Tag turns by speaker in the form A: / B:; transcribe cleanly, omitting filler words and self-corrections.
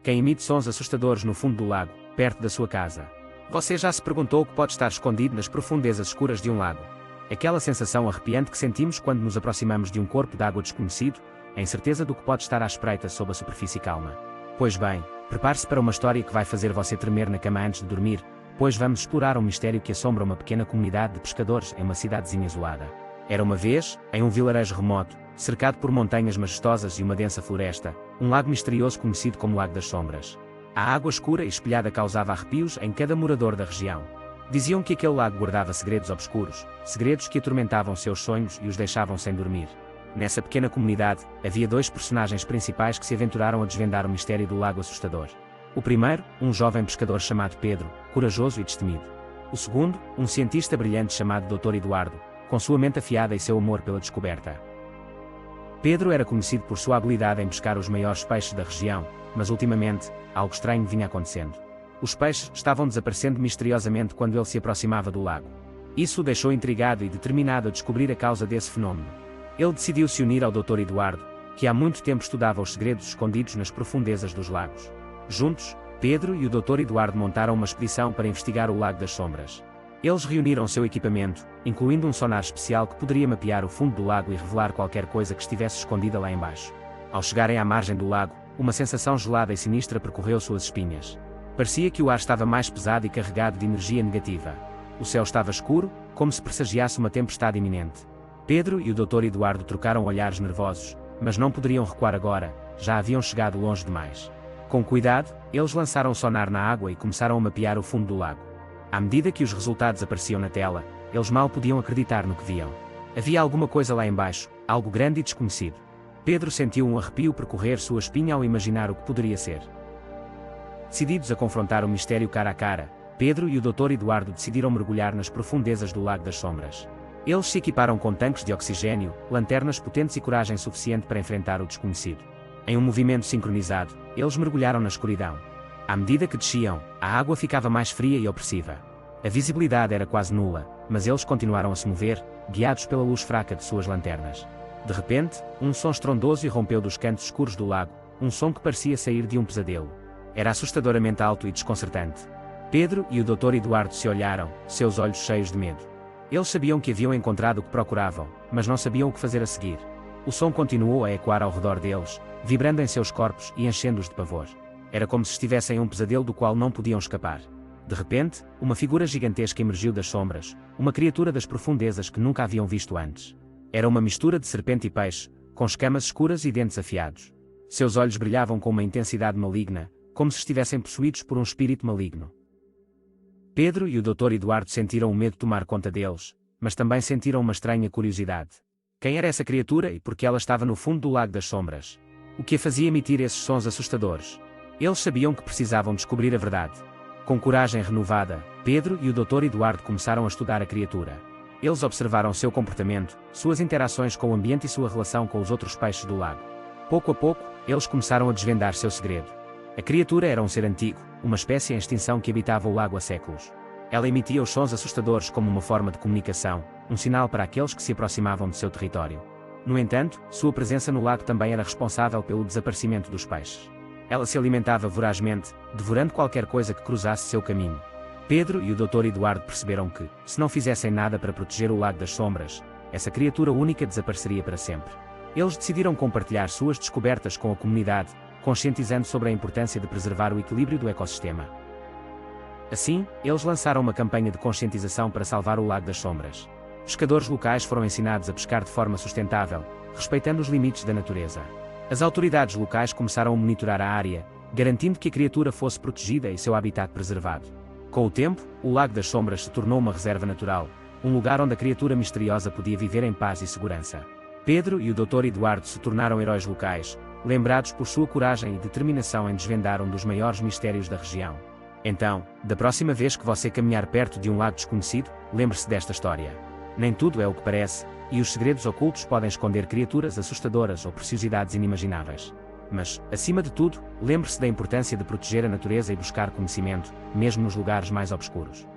A: Quem emite sons assustadores no fundo do lago, perto da sua casa. Você já se perguntou o que pode estar escondido nas profundezas escuras de um lago? Aquela sensação arrepiante que sentimos quando nos aproximamos de um corpo de água desconhecido, a incerteza do que pode estar à espreita sob a superfície calma. Pois bem, prepare-se para uma história que vai fazer você tremer na cama antes de dormir, pois vamos explorar um mistério que assombra uma pequena comunidade de pescadores em uma cidadezinha isolada. Era uma vez, em um vilarejo remoto, cercado por montanhas majestosas e uma densa floresta, um lago misterioso conhecido como Lago das Sombras. A água escura e espelhada causava arrepios em cada morador da região. Diziam que aquele lago guardava segredos obscuros, segredos que atormentavam seus sonhos e os deixavam sem dormir. Nessa pequena comunidade, havia dois personagens principais que se aventuraram a desvendar o mistério do lago assustador. O primeiro, um jovem pescador chamado Pedro, corajoso e destemido. O segundo, um cientista brilhante chamado Dr. Eduardo, com sua mente afiada e seu amor pela descoberta. Pedro era conhecido por sua habilidade em pescar os maiores peixes da região, mas ultimamente, algo estranho vinha acontecendo. Os peixes estavam desaparecendo misteriosamente quando ele se aproximava do lago. Isso o deixou intrigado e determinado a descobrir a causa desse fenômeno. Ele decidiu se unir ao Dr. Eduardo, que há muito tempo estudava os segredos escondidos nas profundezas dos lagos. Juntos, Pedro e o Dr. Eduardo montaram uma expedição para investigar o Lago das Sombras. Eles reuniram seu equipamento, incluindo um sonar especial que poderia mapear o fundo do lago e revelar qualquer coisa que estivesse escondida lá embaixo. Ao chegarem à margem do lago, uma sensação gelada e sinistra percorreu suas espinhas. Parecia que o ar estava mais pesado e carregado de energia negativa. O céu estava escuro, como se pressagiasse uma tempestade iminente. Pedro e o Dr. Eduardo trocaram olhares nervosos, mas não poderiam recuar agora, já haviam chegado longe demais. Com cuidado, eles lançaram o sonar na água e começaram a mapear o fundo do lago. À medida que os resultados apareciam na tela, eles mal podiam acreditar no que viam. Havia alguma coisa lá embaixo, algo grande e desconhecido. Pedro sentiu um arrepio percorrer sua espinha ao imaginar o que poderia ser. Decididos a confrontar o mistério cara a cara, Pedro e o Dr. Eduardo decidiram mergulhar nas profundezas do Lago das Sombras. Eles se equiparam com tanques de oxigênio, lanternas potentes e coragem suficiente para enfrentar o desconhecido. Em um movimento sincronizado, eles mergulharam na escuridão. À medida que desciam, a água ficava mais fria e opressiva. A visibilidade era quase nula, mas eles continuaram a se mover, guiados pela luz fraca de suas lanternas. De repente, um som estrondoso irrompeu dos cantos escuros do lago, um som que parecia sair de um pesadelo. Era assustadoramente alto e desconcertante. Pedro e o Dr. Eduardo se olharam, seus olhos cheios de medo. Eles sabiam que haviam encontrado o que procuravam, mas não sabiam o que fazer a seguir. O som continuou a ecoar ao redor deles, vibrando em seus corpos e enchendo-os de pavor. Era como se estivessem em um pesadelo do qual não podiam escapar. De repente, uma figura gigantesca emergiu das sombras, uma criatura das profundezas que nunca haviam visto antes. Era uma mistura de serpente e peixe, com escamas escuras e dentes afiados. Seus olhos brilhavam com uma intensidade maligna, como se estivessem possuídos por um espírito maligno. Pedro e o Dr. Eduardo sentiram o medo tomar conta deles, mas também sentiram uma estranha curiosidade. Quem era essa criatura e por que ela estava no fundo do Lago das Sombras? O que a fazia emitir esses sons assustadores? Eles sabiam que precisavam descobrir a verdade. Com coragem renovada, Pedro e o Dr. Eduardo começaram a estudar a criatura. Eles observaram seu comportamento, suas interações com o ambiente e sua relação com os outros peixes do lago. Pouco a pouco, eles começaram a desvendar seu segredo. A criatura era um ser antigo, uma espécie em extinção que habitava o lago há séculos. Ela emitia os sons assustadores como uma forma de comunicação, um sinal para aqueles que se aproximavam de seu território. No entanto, sua presença no lago também era responsável pelo desaparecimento dos peixes. Ela se alimentava vorazmente, devorando qualquer coisa que cruzasse seu caminho. Pedro e o Dr. Eduardo perceberam que, se não fizessem nada para proteger o Lago das Sombras, essa criatura única desapareceria para sempre. Eles decidiram compartilhar suas descobertas com a comunidade, conscientizando sobre a importância de preservar o equilíbrio do ecossistema. Assim, eles lançaram uma campanha de conscientização para salvar o Lago das Sombras. Pescadores locais foram ensinados a pescar de forma sustentável, respeitando os limites da natureza. As autoridades locais começaram a monitorar a área, garantindo que a criatura fosse protegida e seu habitat preservado. Com o tempo, o Lago das Sombras se tornou uma reserva natural, um lugar onde a criatura misteriosa podia viver em paz e segurança. Pedro e o Dr. Eduardo se tornaram heróis locais, lembrados por sua coragem e determinação em desvendar um dos maiores mistérios da região. Então, da próxima vez que você caminhar perto de um lago desconhecido, lembre-se desta história. Nem tudo é o que parece, e os segredos ocultos podem esconder criaturas assustadoras ou preciosidades inimagináveis. Mas, acima de tudo, lembre-se da importância de proteger a natureza e buscar conhecimento, mesmo nos lugares mais obscuros.